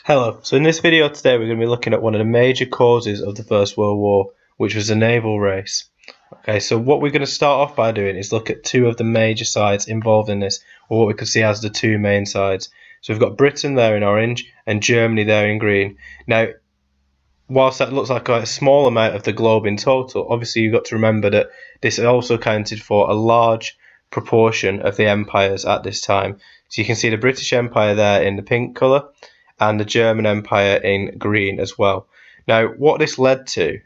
Hello, so in this video today we're going to be looking at one of the major causes of the First World War, which was the naval race. Okay, so what we're going to start off by doing is look at two of the major sides involved in this, or what we could see as the two main sides. So we've got Britain there in orange and Germany there in green. Now, whilst that looks like a small amount of the globe in total, obviously you've got to remember that this also accounted for a large proportion of the empires at this time. So you can see the British Empire there in the pink colour, and the German Empire in green as well. Now, what this led to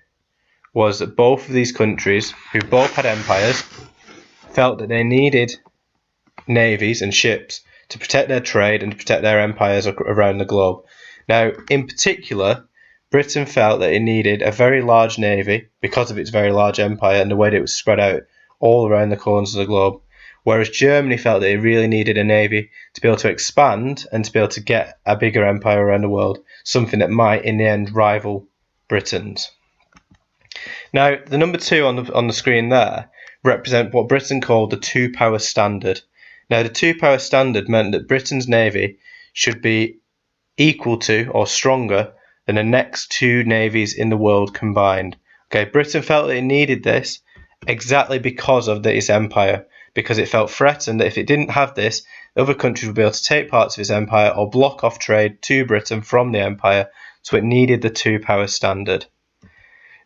was that both of these countries, who both had empires, felt that they needed navies and ships to protect their trade and to protect their empires around the globe. Now, in particular, Britain felt that it needed a very large navy because of its very large empire and the way that it was spread out all around the corners of the globe. Whereas Germany felt that it really needed a navy to be able to expand and to be able to get a bigger empire around the world, something that might in the end rival Britain's. Now, the number 2 on the screen there represent what Britain called the two-power standard. Now, the two-power standard meant that Britain's navy should be equal to or stronger than the next two navies in the world combined. Okay, Britain felt that it needed this exactly because of its empire, because it felt threatened that if it didn't have this, other countries would be able to take parts of its empire or block off trade to Britain from the empire, so it needed the two-power standard.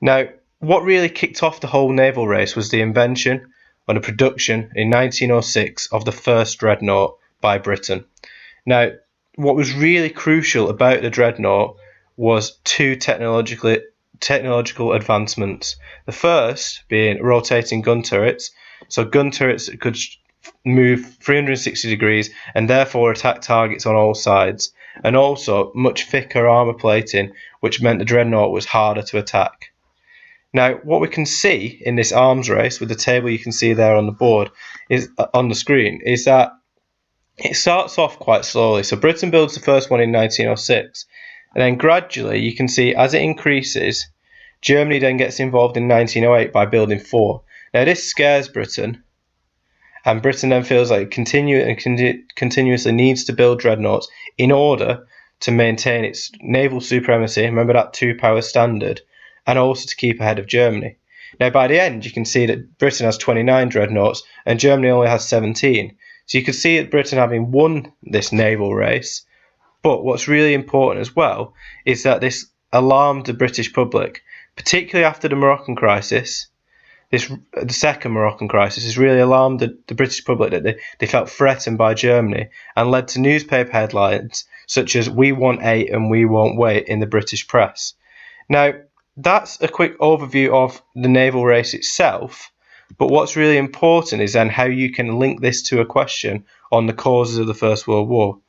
Now, what really kicked off the whole naval race was the invention and the production in 1906 of the first dreadnought by Britain. Now, what was really crucial about the dreadnought was two technological advancements. The first being rotating gun turrets. So gun turrets could move 360 degrees and therefore attack targets on all sides. And also much thicker armour plating, which meant the dreadnought was harder to attack. Now, what we can see in this arms race, with the table you can see there on the board, is on the screen, is that it starts off quite slowly. So Britain builds the first one in 1906, and then gradually you can see as it increases, Germany then gets involved in 1908 by building 4. Now this scares Britain, and Britain then feels like it continuously needs to build dreadnoughts in order to maintain its naval supremacy, remember that two-power standard, and also to keep ahead of Germany. Now by the end you can see that Britain has 29 dreadnoughts and Germany only has 17. So you could see that Britain having won this naval race, but what's really important as well is that this alarmed the British public, particularly after the Moroccan crisis. The second Moroccan crisis has really alarmed the British public that they felt threatened by Germany and led to newspaper headlines such as "We want 8 and we won't wait" in the British press. Now, that's a quick overview of the naval race itself. But what's really important is then how you can link this to a question on the causes of the First World War.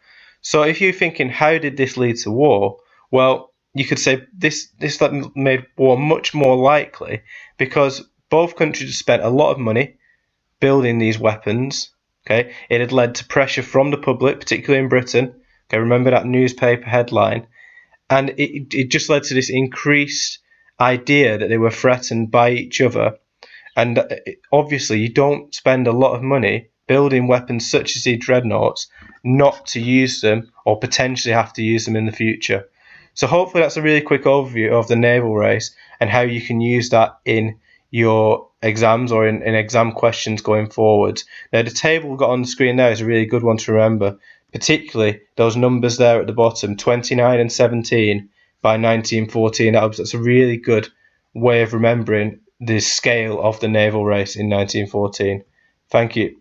So if you're thinking, how did this lead to war? Well, you could say this made war much more likely because both countries spent a lot of money building these weapons. Okay, it had led to pressure from the public, particularly in Britain. Okay, remember that newspaper headline, and it just led to this increased idea that they were threatened by each other. And obviously, you don't spend a lot of money building weapons such as these dreadnoughts not to use them or potentially have to use them in the future. So hopefully that's a really quick overview of the naval race and how you can use that in your exams or in exam questions going forward. Now, the table we've got on the screen there is a really good one to remember, particularly those numbers there at the bottom, 29 and 17 by 1914. That's a really good way of remembering the scale of the naval race in 1914. Thank you.